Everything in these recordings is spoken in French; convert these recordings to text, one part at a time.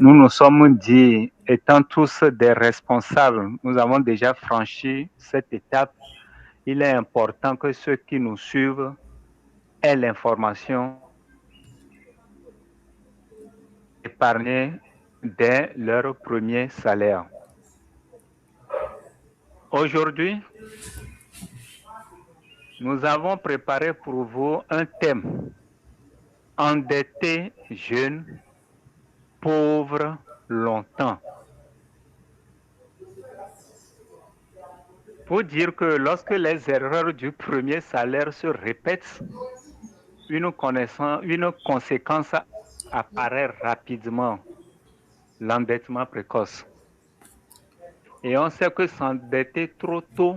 nous nous sommes dit, étant tous des responsables, nous avons déjà franchi cette étape. Il est important que ceux qui nous suivent aient l'information épargnée dès leur premier salaire. Aujourd'hui, nous avons préparé pour vous un thème: endetté jeune, pauvre longtemps. Pour dire que lorsque les erreurs du premier salaire se répètent, une conséquence apparaît rapidement: l'endettement précoce. Et on sait que s'endetter trop tôt,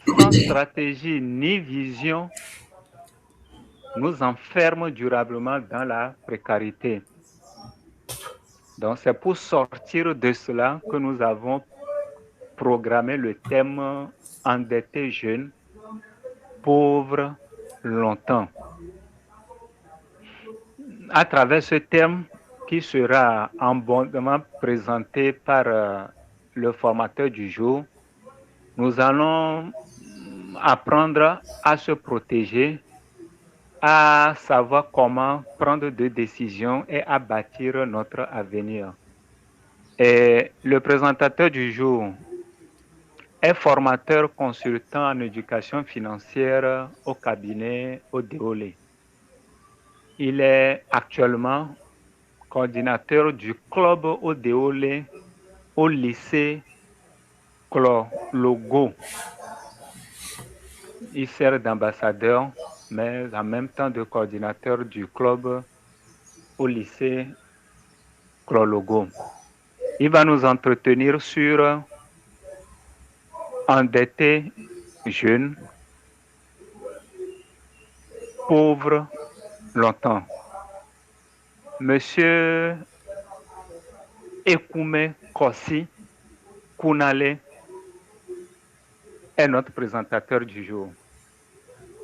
sans stratégie ni vision, nous enferme durablement dans la précarité. Donc c'est pour sortir de cela que nous avons programmé le thème endetté jeune, pauvre longtemps. À travers ce thème qui sera abondamment présenté par le formateur du jour, nous allons apprendre à se protéger, à savoir comment prendre des décisions et à bâtir notre avenir. Et le présentateur du jour est formateur consultant en éducation financière au cabinet Odéolé. Il est actuellement coordinateur du club Odéolé au lycée Clologo. Il sert d'ambassadeur, mais en même temps de coordinateur du club au lycée Clologo. Il va nous entretenir sur endetté jeune, pauvre longtemps. Monsieur Ekoume Kossi Kounale est notre présentateur du jour.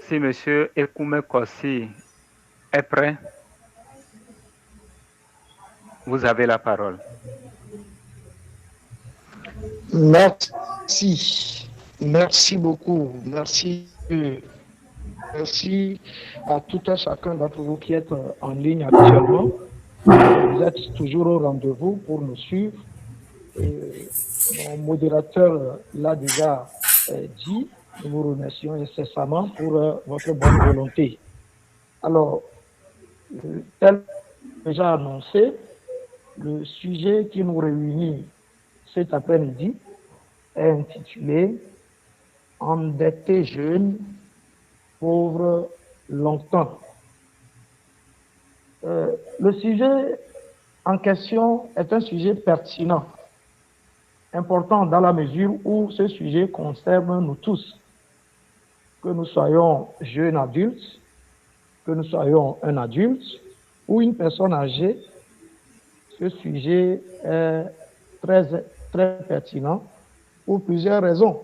Si monsieur Ekoume Kossi est prêt, vous avez la parole. Merci. Merci beaucoup. Merci. Merci à tout un chacun d'entre vous qui êtes en ligne actuellement. Vous êtes toujours au rendez-vous pour nous suivre. Et mon modérateur l'a déjà dit. Nous vous remercions incessamment pour votre bonne volonté. Alors, tel déjà annoncé, le sujet qui nous réunit cet après-midi est intitulé « Endetté jeune, pauvre longtemps ». Le sujet en question est un sujet pertinent, important dans la mesure où ce sujet concerne nous tous, que nous soyons jeunes adultes, que nous soyons un adulte ou une personne âgée. Ce sujet est très pertinent pour plusieurs raisons.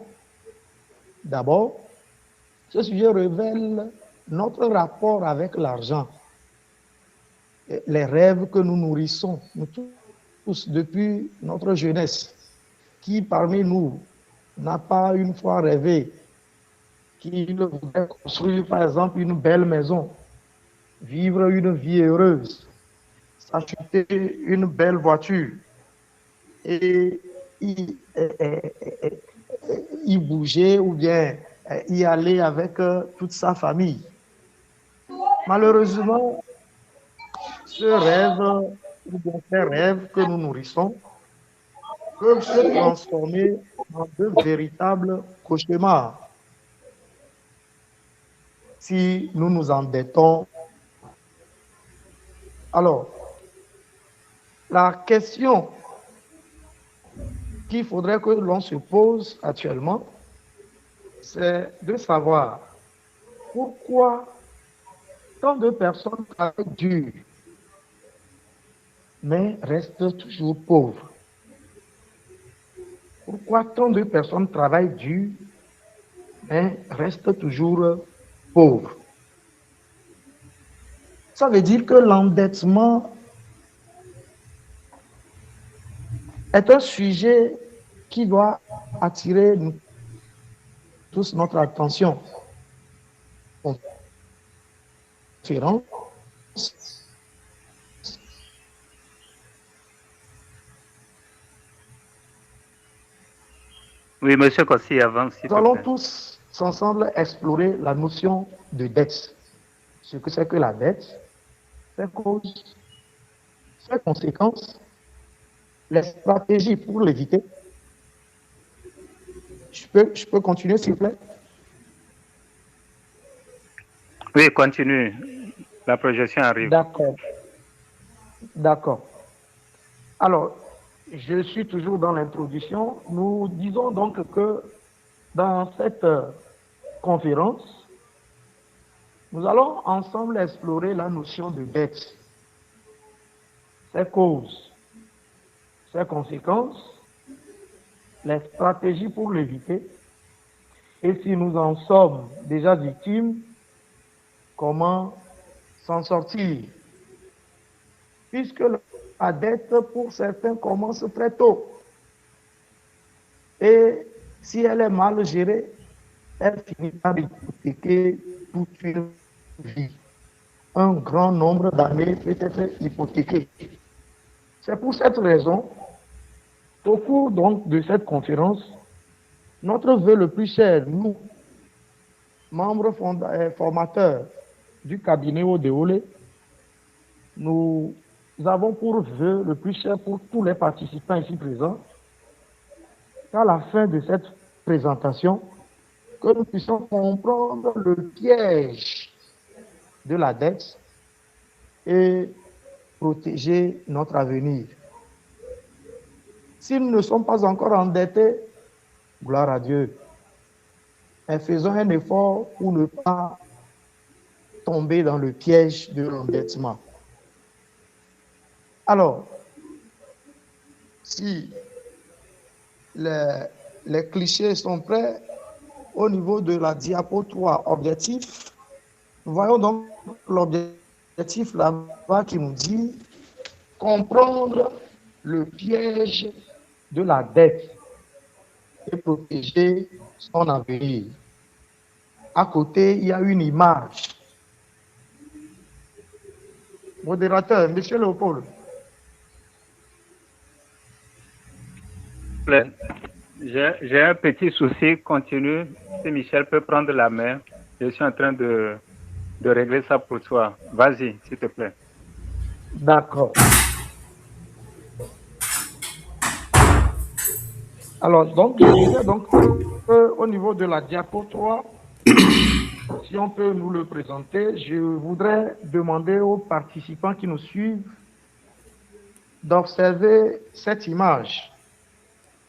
D'abord, ce sujet révèle notre rapport avec l'argent, les rêves que nous nourrissons, nous tous, depuis notre jeunesse. Qui parmi nous n'a pas une fois rêvé qu'il voudrait construire, par exemple, une belle maison, vivre une vie heureuse, s'acheter une belle voiture et y bouger ou bien y aller avec toute sa famille. Malheureusement, ce rêve ou bien ces rêves que nous nourrissons peuvent se transformer en de véritables cauchemars si nous nous endettons. Alors, la question qu'il faudrait que l'on se pose actuellement, c'est de savoir pourquoi tant de personnes travaillent dur, mais restent toujours pauvres. Pourquoi tant de personnes travaillent dur, mais restent toujours pauvres? Ça veut dire que l'endettement est un sujet qui doit attirer tous notre attention. Conférence. Oui, monsieur Kossi, avance, s'il te Nous allons plaît. tous ensemble explorer la notion de dette. Ce que c'est que la dette, ses causes, ses conséquences, les stratégies pour l'éviter. Je peux continuer, s'il vous plaît? Oui, continue. La projection arrive. D'accord. D'accord. Alors, je suis toujours dans l'introduction. Nous disons donc que dans cette conférence, nous allons ensemble explorer la notion de dette, ses causes, ses conséquences, les stratégies pour l'éviter, et si nous en sommes déjà victimes, comment s'en sortir. Puisque la dette, pour certains, commence très tôt. Et si elle est mal gérée, elle finit par hypothéquer toute une vie. Un grand nombre d'années peut être hypothéqué. C'est pour cette raison, au cours donc de cette conférence, notre vœu le plus cher, nous, membres formateurs du cabinet Odéolé, nous avons pour vœu le plus cher pour tous les participants ici présents, qu'à la fin de cette présentation, que nous puissions comprendre le piège de la dette et protéger notre avenir. Si nous ne sommes pas encore endettés, gloire à Dieu, mais faisons un effort pour ne pas tomber dans le piège de l'endettement. Alors, si les clichés sont prêts, au niveau de la diapo 3, objectif, nous voyons donc l'objectif là-bas qui nous dit comprendre le piège de la dette et protéger son avenir. À côté, il y a une image. Modérateur, Monsieur Léopold. J'ai un petit souci, continue. Si Michel peut prendre la main, je suis en train de régler ça pour toi. Vas-y, s'il te plaît. D'accord. Alors, donc, je disais donc au niveau de la diapo 3, si on peut nous le présenter, je voudrais demander aux participants qui nous suivent d'observer cette image.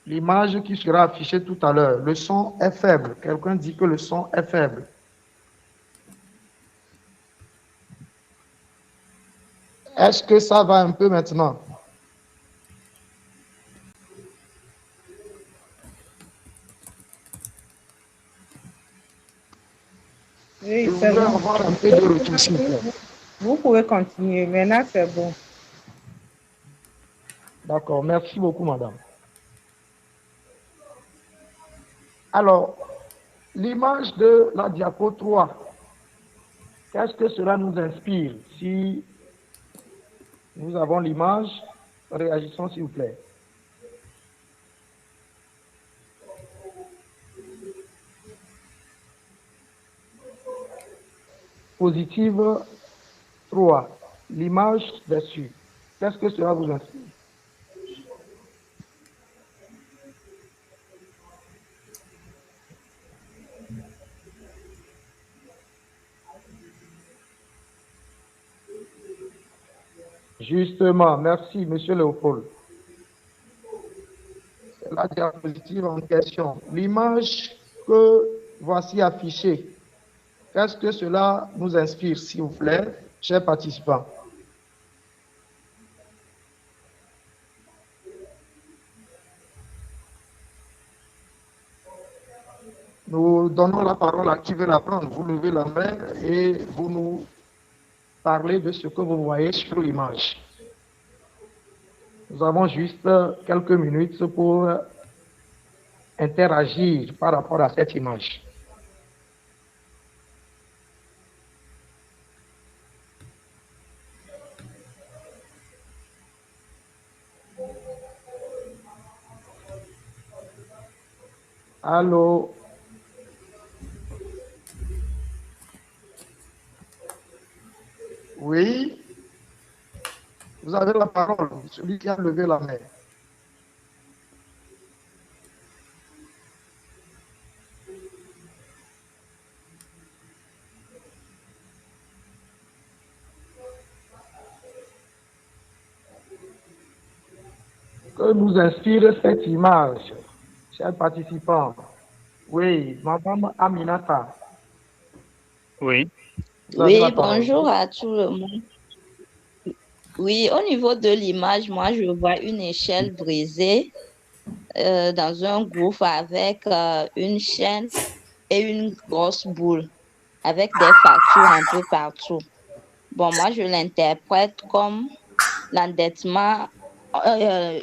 L'image qui sera affichée tout à l'heure. Le son est faible. Quelqu'un dit que le son est faible. Est-ce que ça va un peu maintenant? Oui, c'est bon. Avoir un peu de retour, s'il vous plaît. Vous pouvez continuer. Maintenant, c'est bon. D'accord. Merci beaucoup, madame. Alors, l'image de la diapo 3, qu'est-ce que cela nous inspire? Si nous avons l'image, réagissons s'il vous plaît. Positive 3, l'image dessus. Qu'est-ce que cela vous inspire? Justement, merci, Monsieur Léopold. C'est la diapositive en question. L'image que voici affichée, qu'est-ce que cela nous inspire, s'il vous plaît, chers participants? Nous donnons la parole à qui veut la prendre. Vous levez la main et vous nous parlez de ce que vous voyez sur l'image. Nous avons juste quelques minutes pour interagir par rapport à cette image. Allô? Oui? Vous avez la parole, celui qui a levé la main. Que nous inspire cette image, chers participants? Oui, Madame Aminata. Oui. Oui, bonjour à tout le monde. Oui, au niveau de l'image, moi, je vois une échelle brisée dans un gouffre avec une chaîne et une grosse boule avec des fractures un peu partout. Bon, moi, je l'interprète comme l'endettement,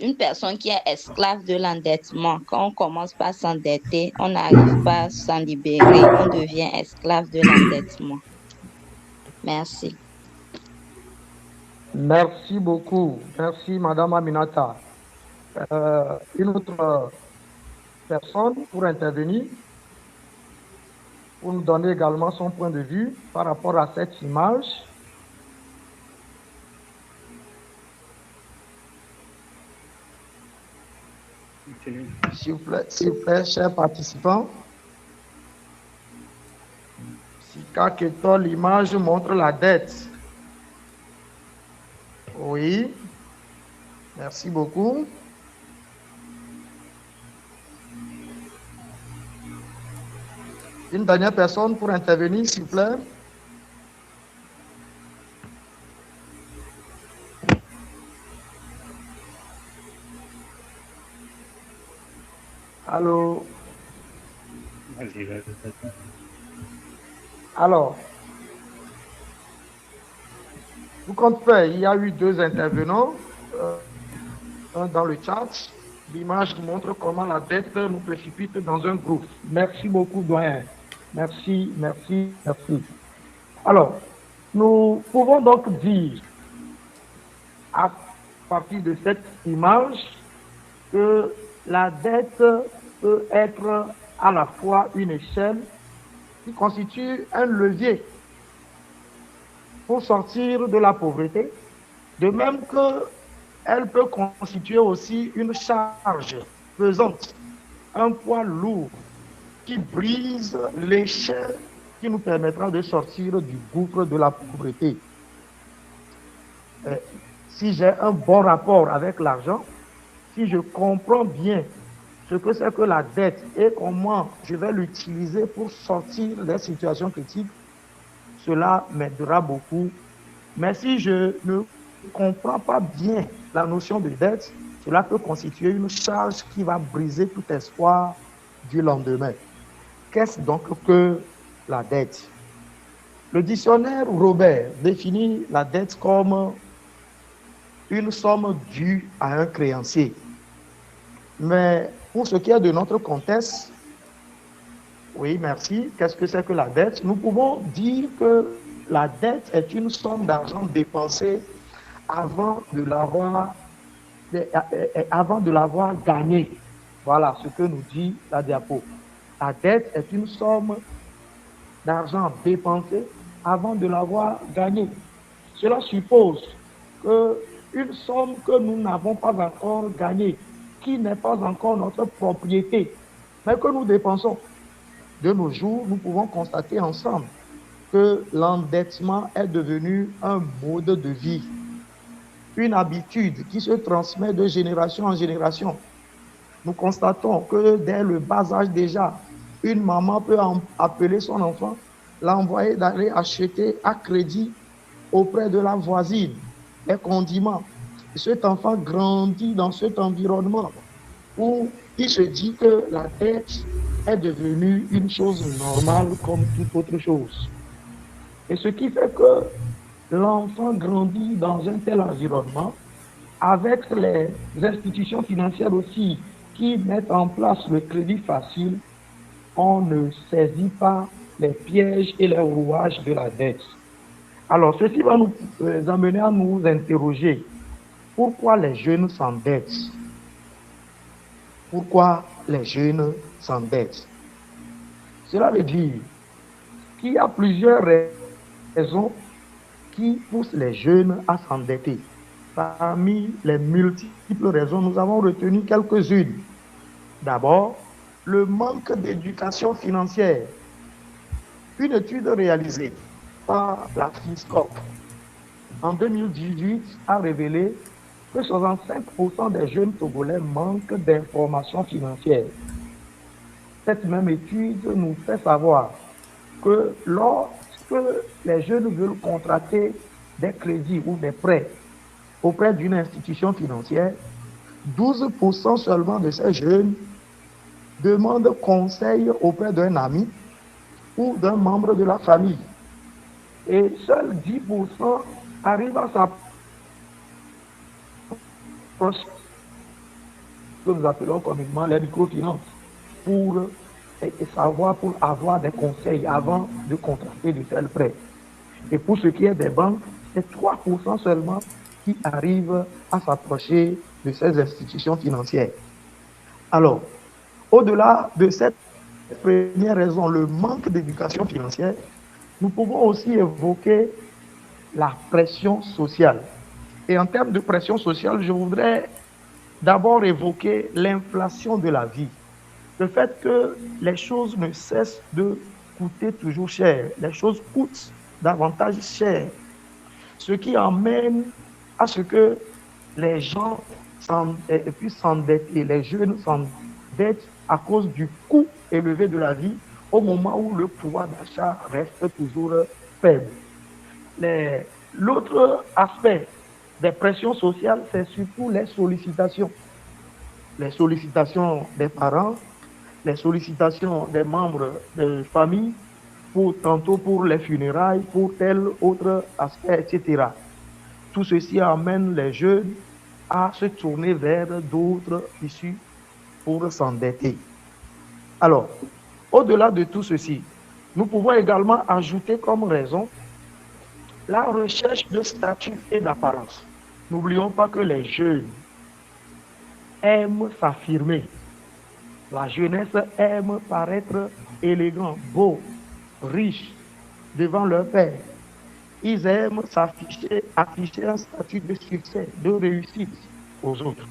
une personne qui est esclave de l'endettement. Quand on commence par s'endetter, on n'arrive pas à s'en libérer. On devient esclave de l'endettement. Merci. Merci beaucoup. Merci, Madame Aminata. Une autre personne pour intervenir, pour nous donner également son point de vue par rapport à cette image. S'il vous plaît, chers participants. Sika Keto, l'image montre la dette. Oui. Merci beaucoup. Une dernière personne pour intervenir, s'il vous plaît. Allô? Alors, vous comprenez, il y a eu 2 intervenants dans le chat. L'image montre comment la dette nous précipite dans un groupe. Merci beaucoup, doyen. Merci, merci, merci. Alors, nous pouvons donc dire, à partir de cette image, que la dette peut être à la fois une échelle qui constitue un levier pour sortir de la pauvreté, de même qu'elle peut constituer aussi une charge pesante, un poids lourd qui brise l'échelle qui nous permettra de sortir du gouffre de la pauvreté. Si j'ai un bon rapport avec l'argent, si je comprends bien ce que c'est que la dette et comment je vais l'utiliser pour sortir des situations critiques, cela m'aidera beaucoup. Mais si je ne comprends pas bien la notion de dette, cela peut constituer une charge qui va briser tout espoir du lendemain. Qu'est-ce donc que la dette? Le dictionnaire Robert définit la dette comme une somme due à un créancier. Mais pour ce qui est de notre contexte, oui, merci. Qu'est-ce que c'est que la dette? Nous pouvons dire que la dette est une somme d'argent dépensée avant de l'avoir gagnée. Voilà ce que nous dit la diapo. La dette est une somme d'argent dépensée avant de l'avoir gagnée. Cela suppose qu'une somme que nous n'avons pas encore gagnée, qui n'est pas encore notre propriété, mais que nous dépensons. De nos jours, nous pouvons constater ensemble que l'endettement est devenu un mode de vie, une habitude qui se transmet de génération en génération. Nous constatons que dès le bas âge déjà, une maman peut appeler son enfant, l'envoyer d'aller acheter à crédit auprès de la voisine les condiments. Et cet enfant grandit dans cet environnement où il se dit que la dette est devenue une chose normale comme toute autre chose. Et ce qui fait que l'enfant grandit dans un tel environnement avec les institutions financières aussi qui mettent en place le crédit facile, on ne saisit pas les pièges et les rouages de la dette. Alors, ceci va nous amener à nous interroger. Pourquoi les jeunes s'endettent? Pourquoi les jeunes s'endettent? Cela veut dire qu'il y a plusieurs raisons qui poussent les jeunes à s'endetter. Parmi les multiples raisons, nous avons retenu quelques-unes. D'abord, le manque d'éducation financière. Une étude réalisée par la FISCOP en 2018 a révélé que 65% des jeunes Togolais manquent d'informations financières. Cette même étude nous fait savoir que lorsque les jeunes veulent contracter des crédits ou des prêts auprès d'une institution financière, 12% seulement de ces jeunes demandent conseil auprès d'un ami ou d'un membre de la famille. Et seuls 10% arrivent à s'approcher, que nous appelons communément les microfinances, pour avoir des conseils avant de contracter de tels prêts. Et pour ce qui est des banques, c'est 3% seulement qui arrivent à s'approcher de ces institutions financières. Alors, au-delà de cette première raison, le manque d'éducation financière, nous pouvons aussi évoquer la pression sociale. Et en termes de pression sociale, je voudrais d'abord évoquer l'inflation de la vie. Le fait que les choses ne cessent de coûter toujours cher, les choses coûtent davantage cher, ce qui amène à ce que les gens puissent s'endetter, les jeunes s'endettent à cause du coût élevé de la vie au moment où le pouvoir d'achat reste toujours faible. L'autre aspect des pressions sociales, c'est surtout les sollicitations. Les sollicitations des parents, les sollicitations des membres de famille, tantôt pour les funérailles, pour tel autre aspect, etc. Tout ceci amène les jeunes à se tourner vers d'autres issues pour s'endetter. Alors, au-delà de tout ceci, nous pouvons également ajouter comme raison la recherche de statut et d'apparence. N'oublions pas que les jeunes aiment s'affirmer. La jeunesse aime paraître élégant, beau, riche devant leur père. Ils aiment afficher un statut de succès, de réussite aux autres.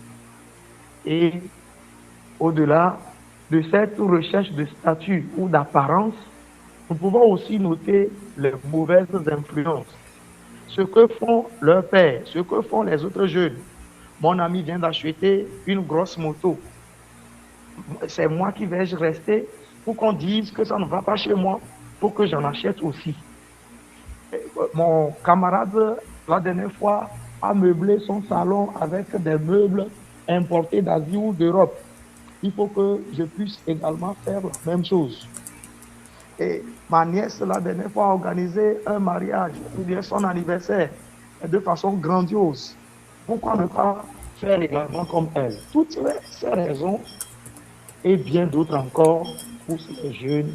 Et au-delà de cette recherche de statut ou d'apparence, nous pouvons aussi noter les mauvaises influences. Ce que font leurs pères, ce que font les autres jeunes. Mon ami vient d'acheter une grosse moto. C'est moi qui vais rester pour qu'on dise que ça ne va pas chez moi, pour que j'en achète aussi. Mon camarade, la dernière fois, a meublé son salon avec des meubles importés d'Asie ou d'Europe. Il faut que je puisse également faire la même chose. Et ma nièce, la dernière fois, a organisé un mariage, ou bien son anniversaire, de façon grandiose. Pourquoi ne pas faire également comme elle? Toutes ces raisons, et bien d'autres encore, poussent les jeunes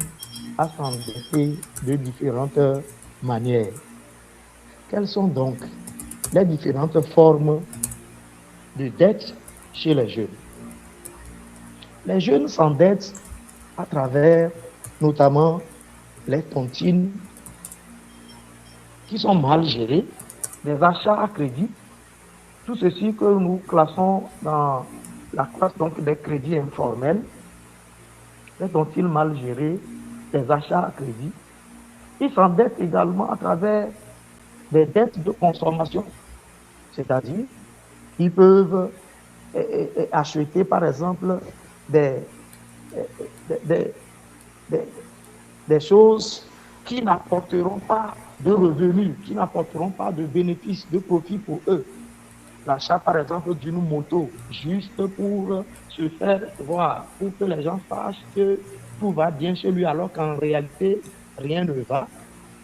à s'endetter de différentes manières. Quelles sont donc les différentes formes de dette chez les jeunes? Les jeunes s'endettent à travers notamment les tontines qui sont mal gérées, des achats à crédit, tout ceci que nous classons dans la classe donc des crédits informels, les tontines mal gérées, des achats à crédit. Ils s'endettent également à travers des dettes de consommation, c'est-à-dire ils peuvent acheter par exemple des choses qui n'apporteront pas de revenus, qui n'apporteront pas de bénéfices, de profit pour eux. L'achat par exemple d'une moto, juste pour se faire voir, pour que les gens sachent que tout va bien chez lui alors qu'en réalité rien ne va,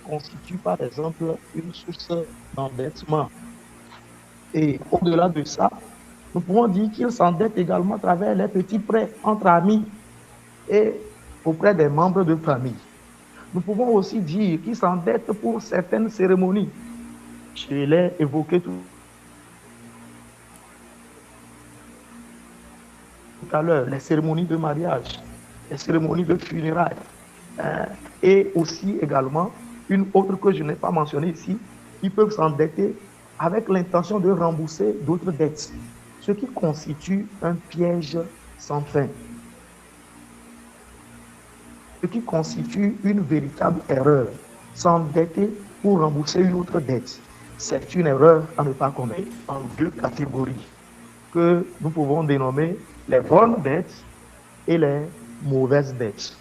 constitue par exemple une source d'endettement. Et au-delà de ça, nous pouvons dire qu'ils s'endettent également à travers les petits prêts entre amis et auprès des membres de famille. Nous pouvons aussi dire qu'ils s'endettent pour certaines cérémonies. Je l'ai évoqué tout à l'heure, les cérémonies de mariage, les cérémonies de funérailles, et aussi également une autre que je n'ai pas mentionnée ici, ils peuvent s'endetter avec l'intention de rembourser d'autres dettes, ce qui constitue un piège sans fin, ce qui constitue une véritable erreur. S'endetter pour rembourser une autre dette, c'est une erreur à ne pas commettre en deux catégories que nous pouvons dénommer les bonnes dettes et les mauvaises dettes.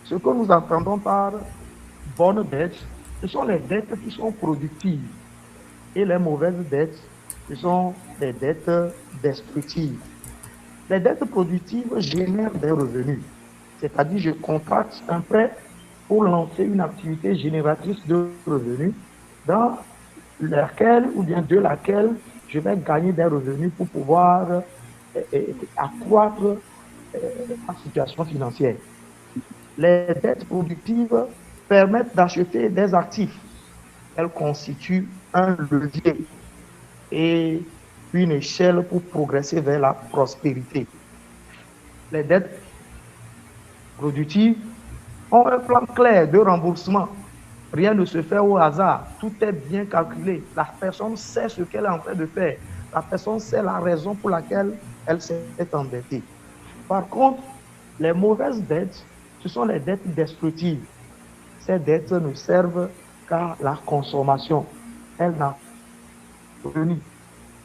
Ce que nous entendons par bonnes dettes, ce sont les dettes qui sont productives. Et les mauvaises dettes, ce sont les dettes destructives. Les dettes productives génèrent des revenus. C'est-à-dire, je contracte un prêt pour lancer une activité génératrice de revenus dans laquelle ou bien de laquelle je vais gagner des revenus pour pouvoir accroître ma situation financière. Les dettes productives permettent d'acheter des actifs. Elles constituent un levier et une échelle pour progresser vers la prospérité. Les dettes productives ont un plan clair de remboursement. Rien ne se fait au hasard. Tout est bien calculé. La personne sait ce qu'elle est en train de faire. La personne sait la raison pour laquelle elle s'est endettée. Par contre, les mauvaises dettes, ce sont les dettes destructives. Ces dettes ne servent qu'à la consommation. Elles n'ont revenu.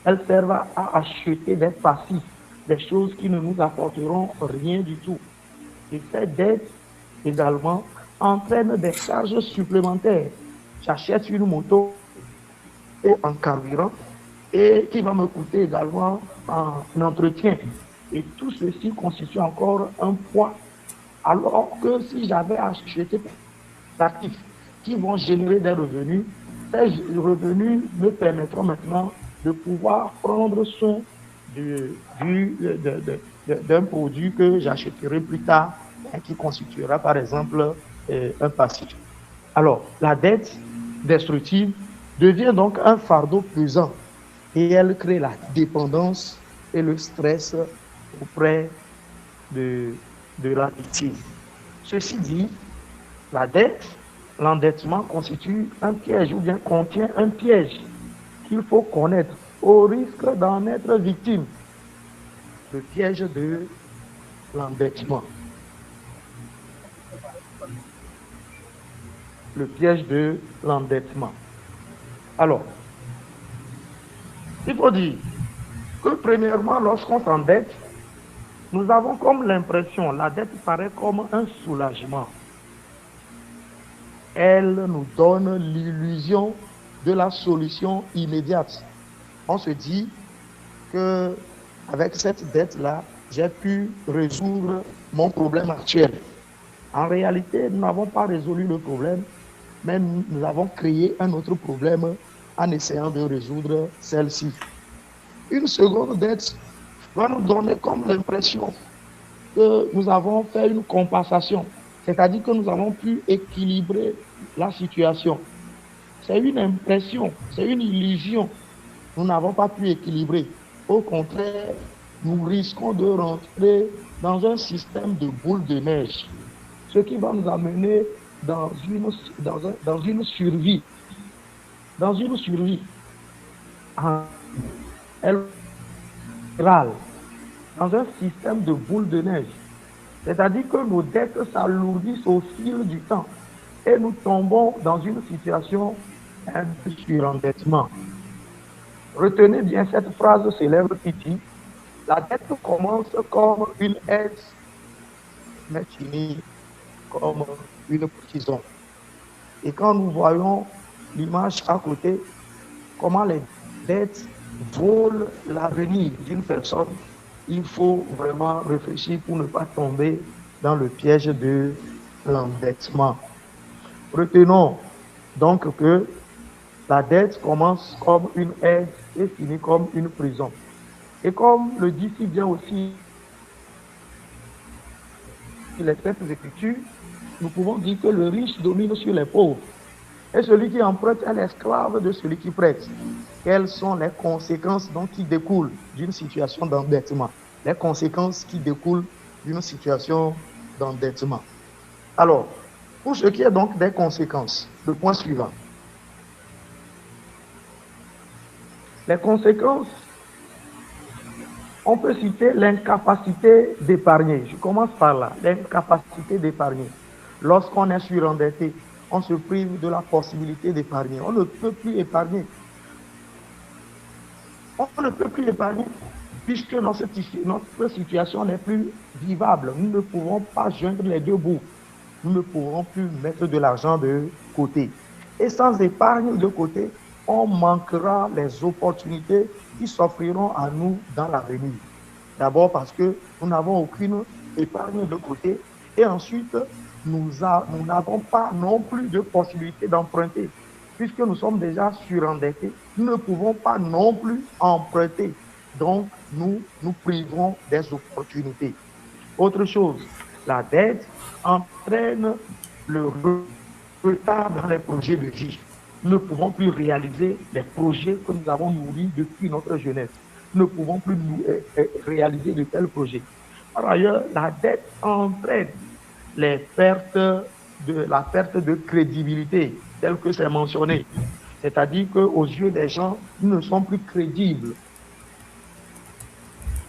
Elles servent à acheter des passifs, des choses qui ne nous apporteront rien du tout. Et ces dettes également entraînent des charges supplémentaires. J'achète une moto et en carburant et qui va me coûter également en entretien. Et tout ceci constitue encore un poids. Alors que si j'avais acheté des actifs qui vont générer des revenus, ces revenus me permettront maintenant de pouvoir prendre soin d'un produit que j'achèterai plus tard et qui constituera par exemple un passif. Alors, la dette destructive devient donc un fardeau pesant et elle crée la dépendance et le stress auprès de la victime. Ceci dit, la dette, l'endettement constitue un piège ou bien contient un piège qu'il faut connaître au risque d'en être victime. Le piège de l'endettement. Le piège de l'endettement. Alors, il faut dire que premièrement, lorsqu'on s'endette, nous avons comme l'impression, la dette paraît comme un soulagement. Elle nous donne l'illusion de la solution immédiate. On se dit que avec cette dette-là, j'ai pu résoudre mon problème actuel. En réalité, nous n'avons pas résolu le problème, mais nous avons créé un autre problème en essayant de résoudre celle-ci. Une seconde dette va nous donner comme l'impression que nous avons fait une compensation, c'est-à-dire que nous avons pu équilibrer la situation. C'est une impression, c'est une illusion. Nous n'avons pas pu équilibrer. Au contraire, nous risquons de rentrer dans un système de boule de neige, ce qui va nous amener dans une survie. Dans une survie. Dans un système de boule de neige. C'est-à-dire que nos dettes s'alourdissent au fil du temps et nous tombons dans une situation de surendettement. Retenez bien cette phrase célèbre qui dit: la dette commence comme une aide, mais finit comme une prison. Et quand nous voyons l'image à côté, comment les dettes volent l'avenir d'une personne, il faut vraiment réfléchir pour ne pas tomber dans le piège de l'endettement. Retenons donc que La dette commence comme une aide et finit comme une prison. Et comme le dit si bien aussi les Saintes Écritures, nous pouvons dire que le riche domine sur les pauvres. Et celui qui emprunte est l'esclave de celui qui prête. Quelles sont les conséquences donc qui découlent d'une situation d'endettement? Les conséquences qui découlent d'une situation d'endettement. Alors, pour ce qui est donc des conséquences, le point suivant. Les conséquences, on peut citer l'incapacité d'épargner. Je commence par là, l'incapacité d'épargner. Lorsqu'on est surendetté, on se prive de la possibilité d'épargner. On ne peut plus épargner. On ne peut plus épargner puisque notre situation n'est plus vivable. Nous ne pouvons pas joindre les deux bouts. Nous ne pourrons plus mettre de l'argent de côté. Et sans épargne de côté, on manquera les opportunités qui s'offriront à nous dans l'avenir. D'abord parce que nous n'avons aucune épargne de côté et ensuite, nous n'avons pas non plus de possibilité d'emprunter. Puisque nous sommes déjà surendettés, nous ne pouvons pas non plus emprunter. Donc, nous nous priverons des opportunités. Autre chose, la dette entraîne le retard dans les projets de vie. Nous ne pouvons plus réaliser les projets que nous avons nourris depuis notre jeunesse. Nous ne pouvons plus réaliser de tels projets. Par ailleurs, la dette entraîne la perte de crédibilité, telle que c'est mentionné. C'est-à-dire qu'aux yeux des gens, nous ne sommes plus crédibles.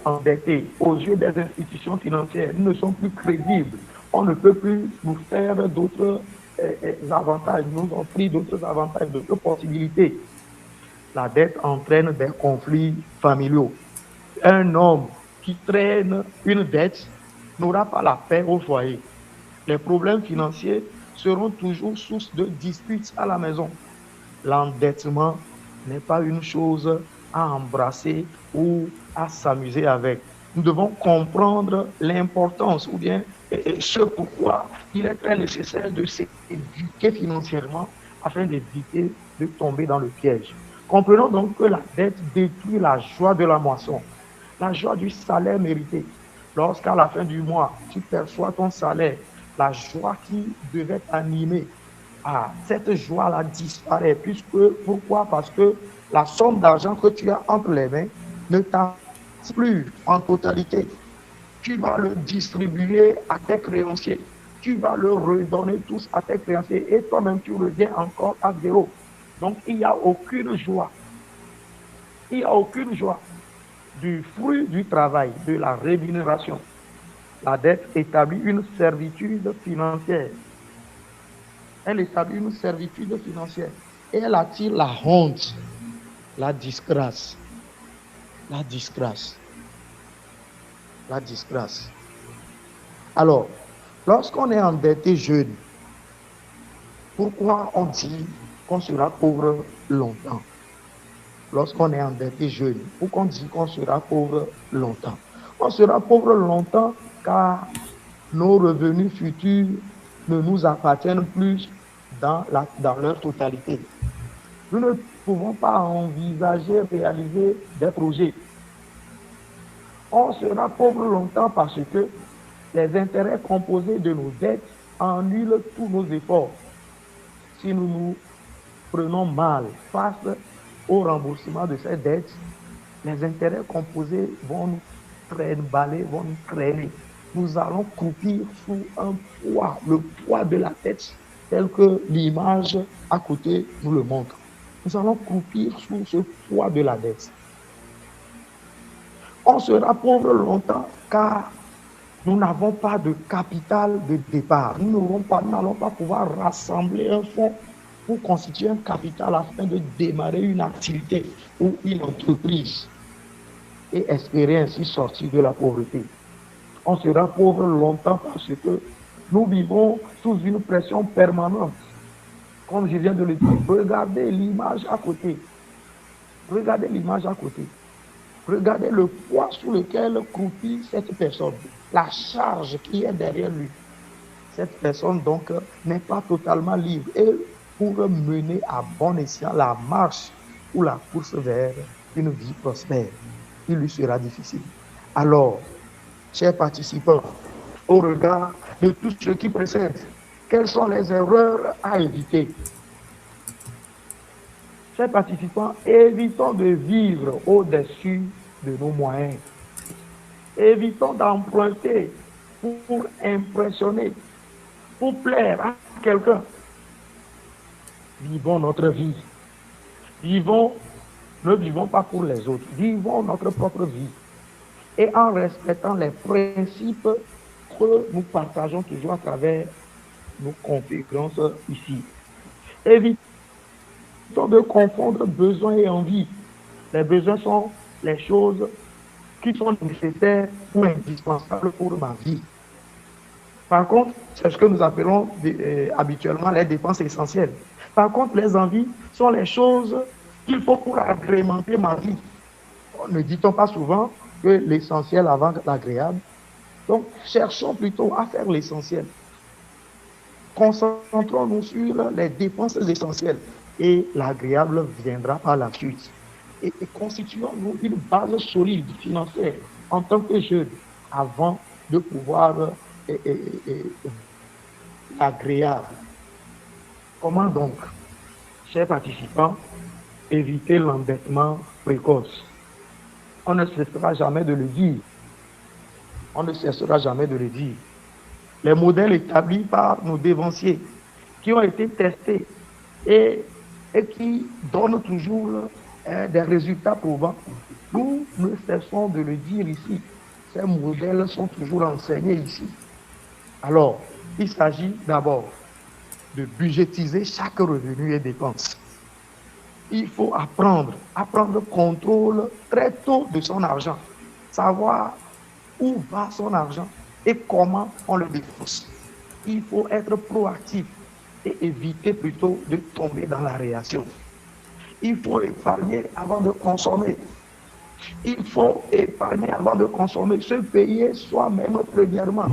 Endettés, aux yeux des institutions financières, nous ne sommes plus crédibles. On ne peut plus nous faire d'autres avantages, nous offrir d'autres avantages, d'autres possibilités. La dette entraîne des conflits familiaux. Un homme qui traîne une dette n'aura pas la paix au foyer. Les problèmes financiers seront toujours source de disputes à la maison. L'endettement n'est pas une chose à embrasser ou à s'amuser avec. Nous devons comprendre l'importance ou bien ce pourquoi il est très nécessaire de s'éduquer financièrement afin d'éviter de tomber dans le piège. Comprenons donc que la dette détruit la joie de la moisson, la joie du salaire mérité. Lorsqu'à la fin du mois, tu perçois ton salaire, la joie qui devait t'animer, cette joie-là disparaît. Pourquoi? Parce que la somme d'argent que tu as entre les mains ne t'a plus en totalité. Tu vas le distribuer à tes créanciers. Tu vas le redonner tous à tes créanciers. Et toi-même, tu reviens encore à zéro. Donc, il n'y a aucune joie. Il n'y a aucune joie du fruit du travail, de la rémunération. La dette établit une servitude financière. Elle établit une servitude financière. Et elle attire la honte, la disgrâce. La disgrâce. La disgrâce. Alors, lorsqu'on est endetté jeune, pourquoi on dit qu'on sera pauvre longtemps? Lorsqu'on est endetté jeune, pourquoi on dit qu'on sera pauvre longtemps? On sera pauvre longtemps car nos revenus futurs ne nous appartiennent plus dans leur totalité. Nous ne pouvons pas envisager, réaliser des projets. On sera pauvre longtemps parce que les intérêts composés de nos dettes annulent tous nos efforts. Si nous nous prenons mal face au remboursement de ces dettes, les intérêts composés vont nous traîner, vont nous traîner. Nous allons croupir sous un poids, le poids de la tête, tel que l'image à côté nous le montre. Nous allons croupir sous ce poids de la dette. On sera pauvre longtemps car nous n'avons pas de capital de départ. Nous n'allons pas pouvoir rassembler un fonds pour constituer un capital afin de démarrer une activité ou une entreprise et espérer ainsi sortir de la pauvreté. On sera pauvre longtemps parce que nous vivons sous une pression permanente. Comme je viens de le dire, regardez l'image à côté. Regardez l'image à côté. Regardez le poids sous lequel croupit cette personne, la charge qui est derrière lui. Cette personne donc n'est pas totalement libre. Et pour mener à bon escient la marche ou la course vers une vie prospère. Il lui sera difficile. Alors, chers participants, au regard de tout ce qui précède, quelles sont les erreurs à éviter? Chers participants, évitons de vivre au-dessus de nos moyens. Évitons d'emprunter pour impressionner, pour plaire à quelqu'un. Vivons notre vie. Ne vivons pas pour les autres. Vivons notre propre vie. Et en respectant les principes que nous partageons toujours à travers nos conférences ici. Évitons de confondre besoin et envie. Les besoins sont les choses qui sont nécessaires ou indispensables pour ma vie. Par contre, c'est ce que nous appelons habituellement les dépenses essentielles. Par contre, les envies sont les choses qu'il faut pour agrémenter ma vie. Ne dit-on pas souvent que l'essentiel avant l'agréable? Donc, cherchons plutôt à faire l'essentiel. Concentrons-nous sur les dépenses essentielles et l'agréable viendra par la suite. Et constituons-nous une base solide financière en tant que jeunes avant de pouvoir agréable. Comment donc, chers participants, éviter l'endettement précoce? On ne cessera jamais de le dire. On ne cessera jamais de le dire. Les modèles établis par nos dévanciers qui ont été testés et qui donnent toujours des résultats probants, nous ne cessons de le dire ici. Ces modèles sont toujours enseignés ici. Alors, il s'agit d'abord de budgétiser chaque revenu et dépense. Il faut apprendre contrôle très tôt de son argent, savoir où va son argent et comment on le dépense. Il faut être proactif et éviter plutôt de tomber dans la réaction. Il faut épargner avant de consommer. Il faut épargner avant de consommer, se payer soi-même premièrement,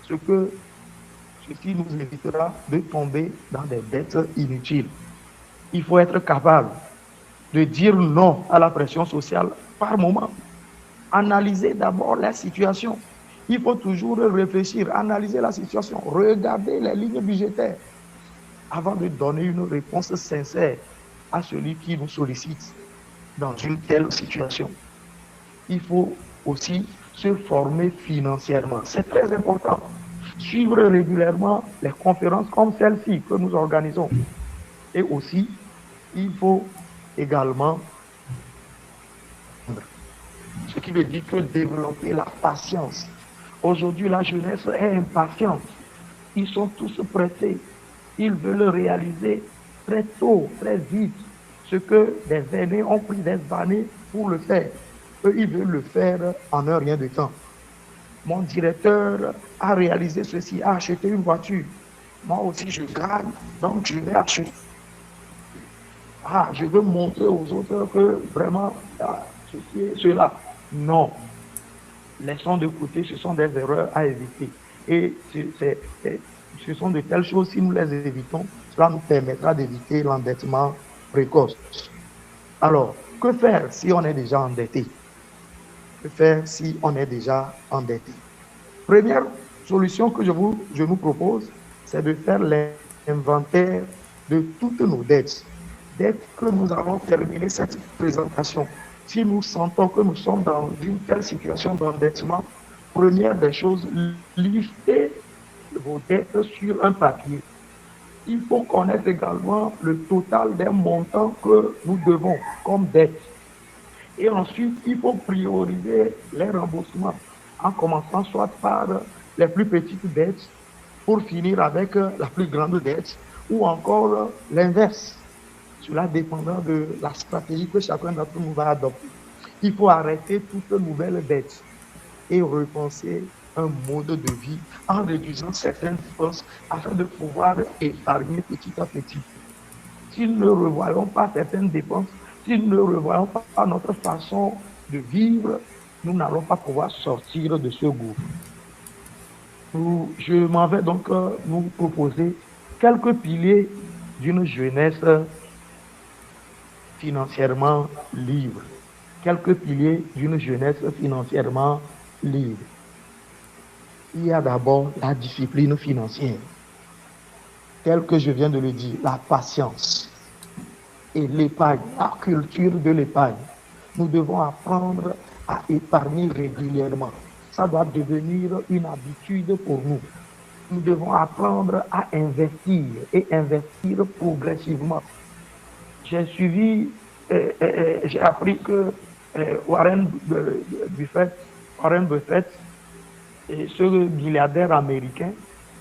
ceci nous évitera de tomber dans des dettes inutiles. Il faut être capable de dire non à la pression sociale par moment. Analyser d'abord la situation. Il faut toujours réfléchir, analyser la situation, regarder les lignes budgétaires avant de donner une réponse sincère à celui qui nous sollicite dans une telle situation. Il faut aussi se former financièrement. C'est très important. Suivre régulièrement les conférences comme celle-ci que nous organisons. Et aussi, il faut également, ce qui veut dire que développer la patience. Aujourd'hui, la jeunesse est impatiente. Ils sont tous pressés. Ils veulent réaliser très tôt, très vite, ce que des aînés ont pris des années pour le faire. Eux, ils veulent le faire en un rien de temps. Mon directeur a réalisé ceci, a acheté une voiture. Moi aussi, je gagne, donc je vais acheter. Je veux montrer aux autres que vraiment, ceci et cela. Non. Laissons de côté, ce sont des erreurs à éviter. Et ce sont de telles choses, si nous les évitons, cela nous permettra d'éviter l'endettement précoce. Alors, que faire si on est déjà endetté? Que faire si on est déjà endetté? Première solution que je nous propose, c'est de faire l'inventaire de toutes nos dettes. Dès que nous avons terminé cette présentation, si nous sentons que nous sommes dans une telle situation d'endettement, première des choses, listez vos dettes sur un papier. Il faut connaître également le total des montants que nous devons comme dette. Et ensuite, il faut prioriser les remboursements en commençant soit par les plus petites dettes pour finir avec la plus grande dette ou encore l'inverse. Cela dépendra de la stratégie que chacun d'entre nous va adopter. Il faut arrêter toute nouvelle dette et repenser un mode de vie en réduisant certaines dépenses afin de pouvoir épargner petit à petit. Si nous ne revoyons pas certaines dépenses, si nous ne revoyons pas notre façon de vivre, nous n'allons pas pouvoir sortir de ce gouffre. Je m'en vais donc nous proposer quelques piliers d'une jeunesse financièrement libre. Quelques piliers d'une jeunesse financièrement libre. Il y a d'abord la discipline financière, telle que je viens de le dire, la patience et l'épargne, la culture de l'épargne. Nous devons apprendre à épargner régulièrement. Ça doit devenir une habitude pour nous. Nous devons apprendre à investir et investir progressivement. J'ai suivi, j'ai appris que Warren Buffett, et ce milliardaire américain,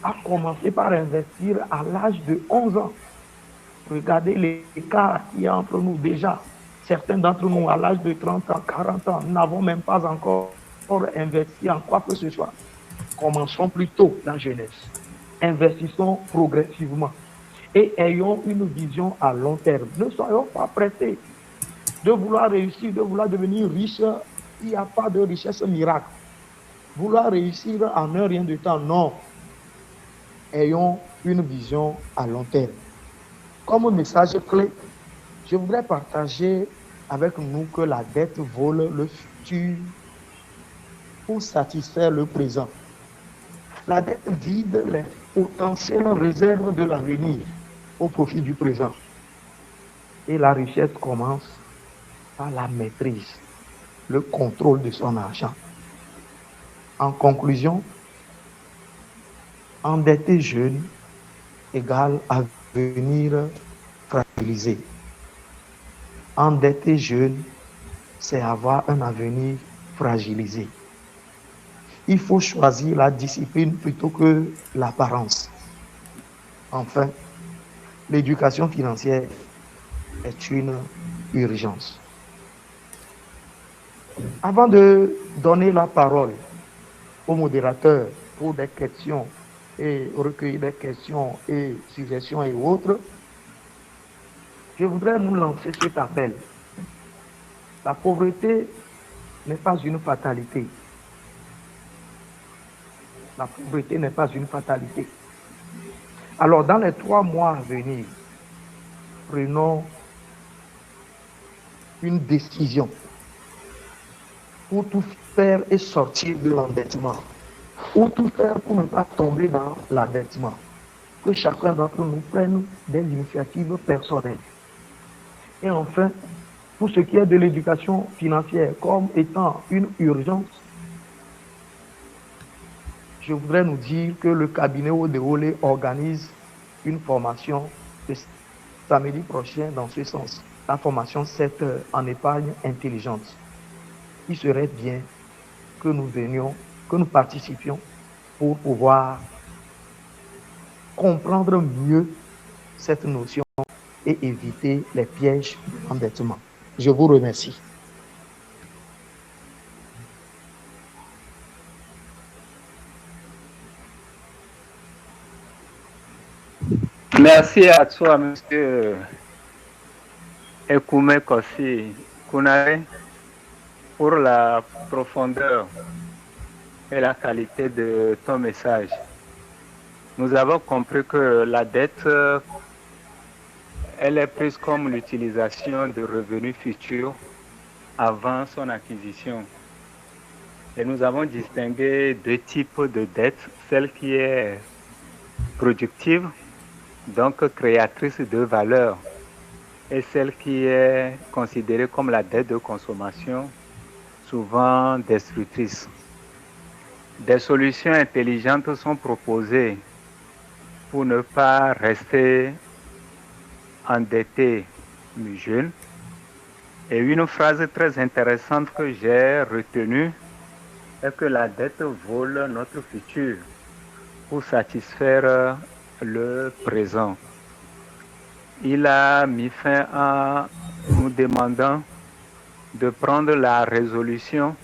a commencé par investir à l'âge de 11 ans. Regardez l'écart qu'il y a entre nous déjà. Certains d'entre nous, à l'âge de 30 ans, 40 ans, n'avons même pas encore investi en quoi que ce soit. Commençons plus tôt la jeunesse. Investissons progressivement et ayons une vision à long terme. Ne soyons pas pressés de vouloir réussir, de vouloir devenir riche. Il n'y a pas de richesse miracle. Vouloir réussir en un rien de temps, non. Ayons une vision à long terme. Comme message clé, je voudrais partager avec nous que la dette vole le futur pour satisfaire le présent. La dette vide les potentielles réserves de l'avenir au profit du présent. Et la richesse commence par la maîtrise, le contrôle de son argent. En conclusion, endetté jeune égale avenir fragilisé. Endetté jeune, c'est avoir un avenir fragilisé. Il faut choisir la discipline plutôt que l'apparence. Enfin, l'éducation financière est une urgence. Avant de donner la parole au modérateur pour des questions et recueillir des questions et suggestions et autres, je voudrais nous lancer cet appel. La pauvreté n'est pas une fatalité. La pauvreté n'est pas une fatalité. Alors, dans les 3 mois à venir, prenons une décision pour tout faire et sortir de l'endettement, ou tout faire pour ne pas tomber dans l'endettement. Que chacun d'entre nous prenne des initiatives personnelles. Et enfin, pour ce qui est de l'éducation financière comme étant une urgence, je voudrais nous dire que le cabinet Odeolé organise une formation le samedi prochain dans ce sens. La formation 7 heures en épargne intelligente. Il serait bien que nous venions, que nous participions pour pouvoir comprendre mieux cette notion et éviter les pièges d'endettement. Je vous remercie. Merci à toi, monsieur Ekoume Kossi Kounare, pour la profondeur et la qualité de ton message. Nous avons compris que la dette, elle est prise comme l'utilisation de revenus futurs avant son acquisition. Et nous avons distingué 2 types de dettes, celle qui est productive, donc créatrice de valeur, et celle qui est considérée comme la dette de consommation, souvent destructrice. Des solutions intelligentes sont proposées pour ne pas rester endetté jeune. Et une phrase très intéressante que j'ai retenue est que la dette vole notre futur pour satisfaire le présent. Il a mis fin en nous demandant de prendre la résolution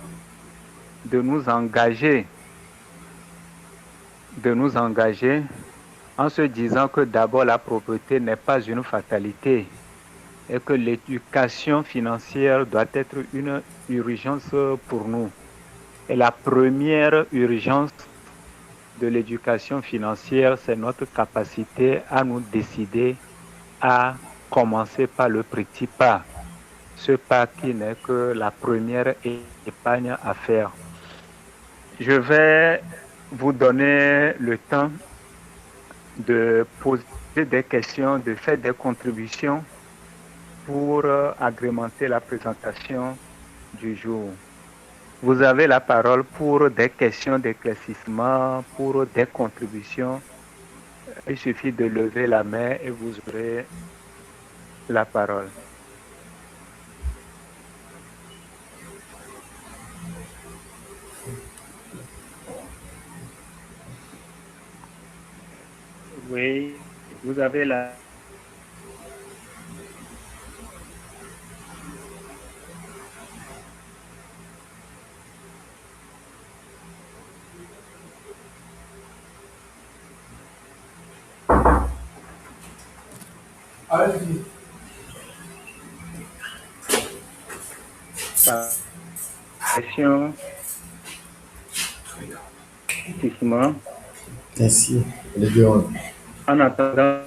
de nous engager en se disant que d'abord la pauvreté n'est pas une fatalité et que l'éducation financière doit être une urgence pour nous. Et la première urgence de l'éducation financière, c'est notre capacité à nous décider à commencer par le petit pas, ce pas qui n'est que la première épargne à faire. Je vais vous donner le temps de poser des questions, de faire des contributions pour agrémenter la présentation du jour. Vous avez la parole pour des questions d'éclaircissement, pour des contributions. Il suffit de lever la main et vous aurez la parole. Oui, vous avez la... Allez-y. Question, éclaircissement. Merci. Les deux. En attendant,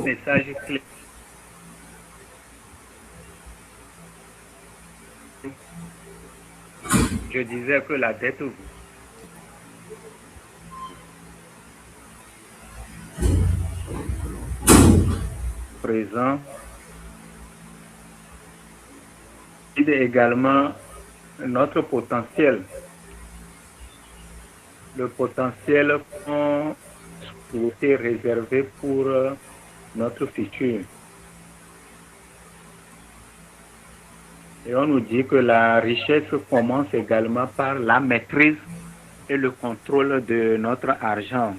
message clé. Je disais que la dette présent et également notre potentiel. Le potentiel qu'on souhaitait réserver pour notre futur. Et on nous dit que la richesse commence également par la maîtrise et le contrôle de notre argent.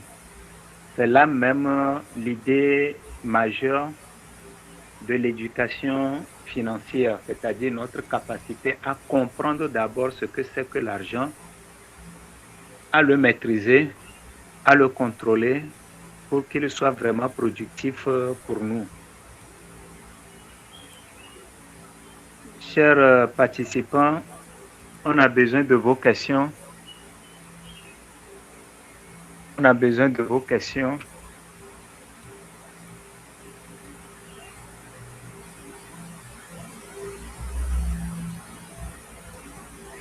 C'est là même l'idée majeure de l'éducation financière, c'est-à-dire notre capacité à comprendre d'abord ce que c'est que l'argent, à le maîtriser, à le contrôler pour qu'il soit vraiment productif pour nous. Chers participants, on a besoin de vos questions. On a besoin de vos questions.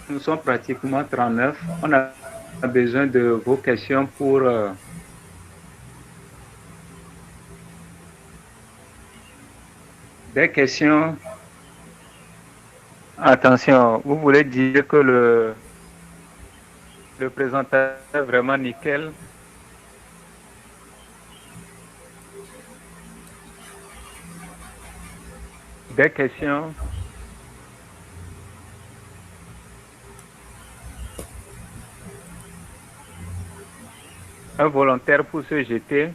Nous sommes pratiquement 39. On a besoin de vos questions pour des questions. Attention, vous voulez dire que le présentateur est vraiment nickel? Des questions? Un volontaire pour se jeter?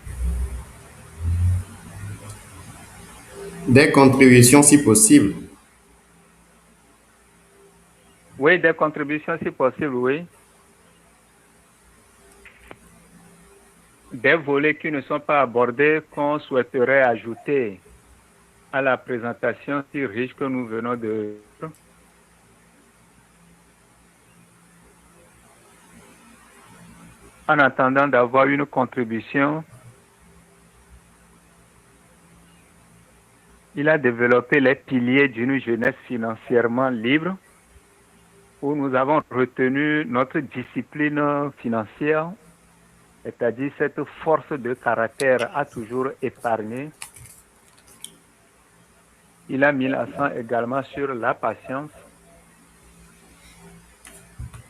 Des contributions si possible. Oui, des contributions si possible, oui. Des volets qui ne sont pas abordés qu'on souhaiterait ajouter à la présentation si riche que nous venons de... En attendant d'avoir une contribution, il a développé les piliers d'une jeunesse financièrement libre, où nous avons retenu notre discipline financière, c'est-à-dire cette force de caractère à toujours épargner. Il a mis l'accent également sur la patience.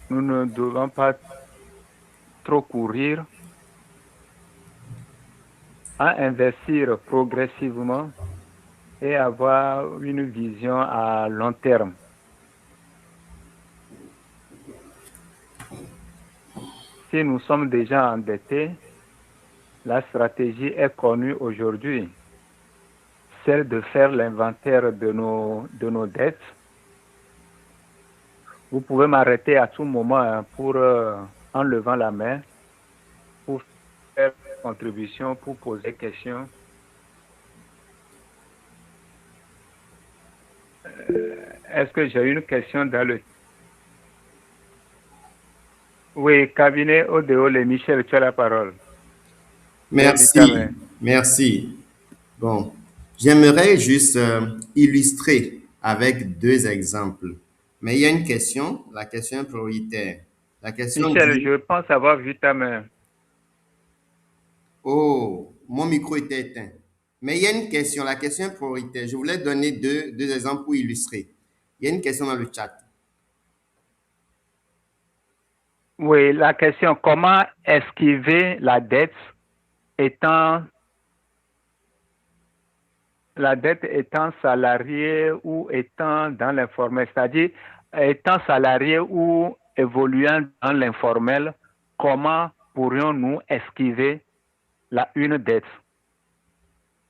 Nous ne devons pas trop courir, à investir progressivement et avoir une vision à long terme. Si nous sommes déjà endettés, la stratégie est connue aujourd'hui, celle de faire l'inventaire de nos dettes. Vous pouvez m'arrêter à tout moment pour, en levant la main, pour faire une contribution, pour poser des questions. Est-ce que j'ai une question dans le... Oui, cabinet Odéole, Michel, tu as la parole. Merci, merci. Bon, j'aimerais juste illustrer avec deux exemples. Mais il y a une question, la question prioritaire. La question Michel, dit, je pense avoir vu ta main. oh, mon micro était éteint. Mais il y a une question, la question prioritaire. Je voulais donner deux exemples pour illustrer. Il y a une question dans le chat. Oui, la question, comment esquiver la dette étant salarié ou étant dans l'informel, c'est-à-dire étant salarié ou évoluant dans l'informel, comment pourrions-nous esquiver une dette?